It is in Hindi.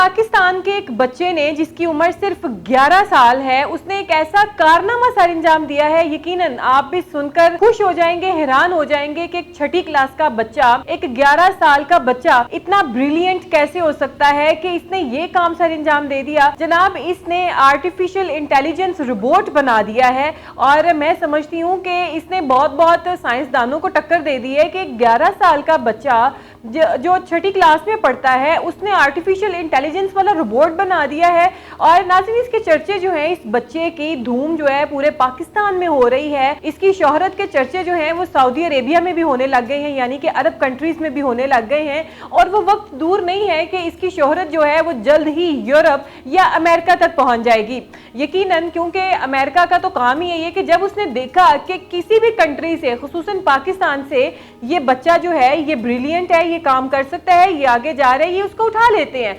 पाकिस्तान के एक बच्चे ने, जिसकी उम्र सिर्फ 11 साल है, उसने एक ऐसा कारनामा सर अंजाम दिया है। यकीनन आप भी सुनकर खुश हो जाएंगे, हैरान हो जाएंगे कि एक छठी क्लास का बच्चा, एक 11 साल का बच्चा इतना ब्रिलियंट कैसे हो सकता है कि इसने ये काम सर अंजाम दे दिया। जनाब, इसने आर्टिफिशियल इंटेलिजेंस रोबोट बना दिया है और मैं समझती हूँ कि इसने बहुत बहुत साइंसदानों को टक्कर दे दी है कि 11 साल का बच्चा जो छठी क्लास में पढ़ता है, उसने आर्टिफिशियल इंटेलिजेंस वाला रोबोट बना दिया है। और नाज़रीन, इसके चर्चे जो हैं, इस बच्चे की धूम जो है पूरे पाकिस्तान में हो रही है। इसकी शोहरत के चर्चे जो हैं वो सऊदी अरेबिया में भी होने लग गए हैं, यानी कि अरब कंट्रीज में भी होने लग गए हैं। और वो वक्त दूर नहीं है कि इसकी शोहरत जो है वो जल्द ही यूरोप या अमेरिका तक पहुंच जाएगी। यकीनन, क्योंकि अमेरिका का तो काम ही है कि जब उसने देखा कि किसी भी कंट्री से, खुसूसन पाकिस्तान से, ये बच्चा जो है ये ब्रिलियंट है, ये काम कर सकता है, ये आगे जा रहा है, ये उसको उठा लेते हैं।